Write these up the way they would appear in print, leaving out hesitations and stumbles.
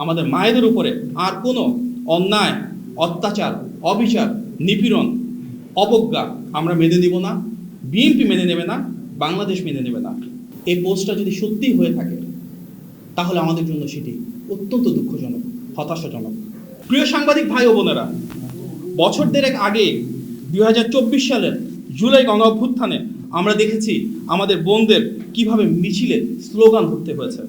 আমাদের মায়েদের উপরে আর কোনো অন্যায়, অত্যাচার, অবিচার, নিপীড়ন, অবজ্ঞা আমরা মেনে নিব না, বিএনপি মেনে নেবে না, বাংলাদেশ মেনে নেবে না। এই পোস্টটা যদি সত্যিই হয়ে থাকে তাহলে আমাদের জন্য সেটি অত্যন্ত দুঃখজনক, হতাশাজনক। প্রিয় সাংবাদিক ভাই ও বোনেরা, বছর দেড়েক আগে 2024 সালের জুলাই গণ অভ্যুত্থানে আমরা দেখেছি আমাদের বোনদের কিভাবে মিছিলে স্লোগান ধরতে হয়েছে।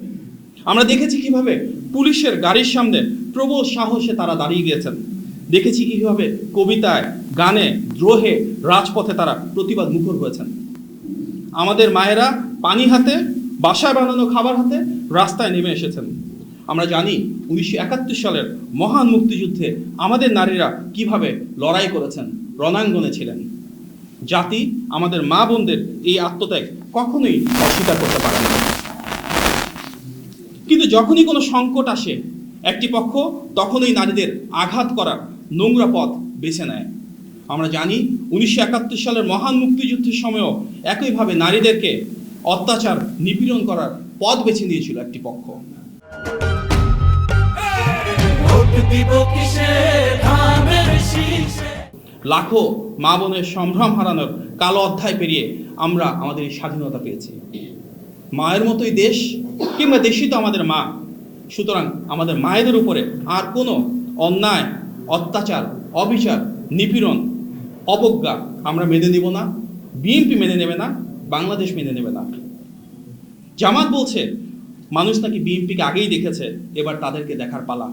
আমরা দেখেছি কিভাবে পুলিশের গাড়ির সামনে প্রবল সাহসে তারা দাঁড়িয়ে গিয়েছেন। দেখেছি কিভাবে কবিতায়, গানে, দ্রোহে, রাজপথে তারা প্রতিবাদ মুখর হয়েছেন। আমাদের মায়েরা পানি হাতে, বাসায় বানানো খাবার হাতে রাস্তায় নেমে এসেছেন। আমরা জানি 1971 সালের মহান মুক্তিযুদ্ধে আমাদের নারীরা কিভাবে লড়াই করেছেন, রণাঙ্গনে ছিলেন। জাতি আমাদের মা বোনদের এই আত্মত্যাগ কখনোই অস্বীকার করতে পারে না। কিন্তু যখনই কোনো সংকট আসে একটি পক্ষ তখনই নারীদের আঘাত করার নোংরা পথ বেছে নেয়। আমরা জানি 1971 সালের মহান মুক্তিযুদ্ধের সময়ও একইভাবে নারীদেরকে অত্যাচার, নিপীড়ন করার পথ বেছে নিয়েছিল একটি পক্ষ। লাখো মা বোনের সম্ভ্রম হারানোর কালো অধ্যায় পেরিয়ে আমরা আমাদের এই স্বাধীনতা পেয়েছি। মায়ের মতোই দেশ কিংবা দেশই তো আমাদের মা। সুতরাং আমাদের মায়েদের উপরে আর কোনো অন্যায়, অত্যাচার, অবিচার, নিপীড়ন, অবজ্ঞা আমরা মেনে নিব না, বিএনপি মেনে নেবে না, বাংলাদেশ মেনে নেবে না। জামাত বলছে মানুষ নাকি বিএনপিকে আগেই দেখেছে, এবার তাদেরকে দেখার পালা।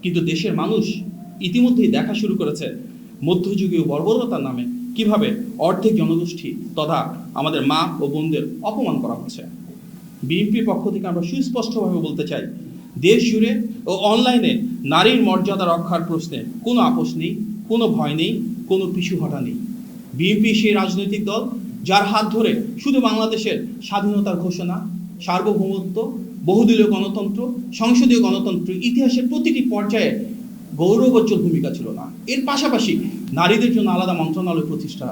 কিন্তু দেশের মানুষ ইতিমধ্যেই দেখা শুরু করেছে মধ্যযুগীয় বর্বরতার নামে কিভাবে অর্ধেক জনগোষ্ঠী তথা আমাদের মা ও বোনদের অপমান করা হচ্ছে। বিএনপির পক্ষ থেকে আমরা সুস্পষ্টভাবে বলতে চাই, দেশ জুড়ে ও অনলাইনে নারীর মর্যাদা রক্ষার প্রশ্নে কোনো আপোষ নেই, কোনো ভয় নেই, কোনো পিছু হটা নেই। বিএনপি সেই রাজনৈতিক দল যার হাত ধরে শুধু বাংলাদেশের স্বাধীনতার ঘোষণা, সার্বভৌমত্ব, বহুদলীয় গণতন্ত্র, সংসদীয় গণতন্ত্র ইতিহাসের প্রতিটি পর্যায়ে গৌরবোজ্জ্বল ভূমিকা ছিল না। এর পাশাপাশি নারীদের জন্য আলাদা মন্ত্রণালয় প্রতিষ্ঠা,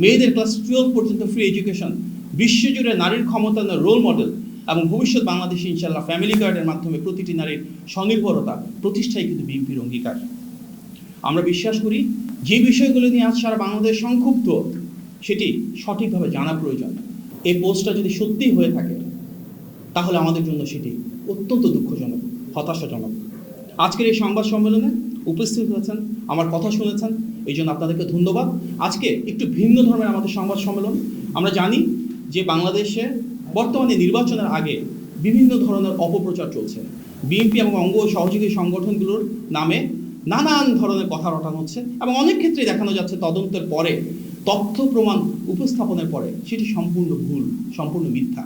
মেয়েদের ক্লাস 12 পর্যন্ত ফ্রি এডুকেশন, বিশ্বজুড়ে নারীর ক্ষমতায়নের রোল মডেল এবং ভবিষ্যৎ বাংলাদেশে ইনশাআল্লাহ ফ্যামিলি কার্ডের মাধ্যমে প্রতিটি নারীর স্বনির্ভরতা প্রতিষ্ঠাই কিন্তু বিএনপির অঙ্গীকার। আমরা বিশ্বাস করি যে বিষয়গুলো নিয়ে আজ সারা বাংলাদেশ সংক্ষুব্ধ সেটি সঠিকভাবে জানা প্রয়োজন। এই পোস্টটা যদি সত্যিই হয়ে থাকে তাহলে আমাদের জন্য সেটি অত্যন্ত দুঃখজনক, হতাশাজনক। আজকের এই সংবাদ সম্মেলনে উপস্থিত হয়েছেন, আমার কথা শুনেছেন, এই জন্য আপনাদেরকে ধন্যবাদ। আজকে একটু ভিন্ন ধর্মের আমাদের সংবাদ সম্মেলন। আমরা জানি যে বাংলাদেশে বর্তমানে নির্বাচনের আগে বিভিন্ন ধরনের অপপ্রচার চলছে। বিএনপি এবং অঙ্গ সহযোগী সংগঠনগুলোর নামে নানান ধরনের কথা রটানো হচ্ছে এবং অনেক ক্ষেত্রে দেখানো যাচ্ছে তদন্তের পরে, তথ্য প্রমাণ উপস্থাপনের পরে সেটি সম্পূর্ণ ভুল, সম্পূর্ণ মিথ্যা।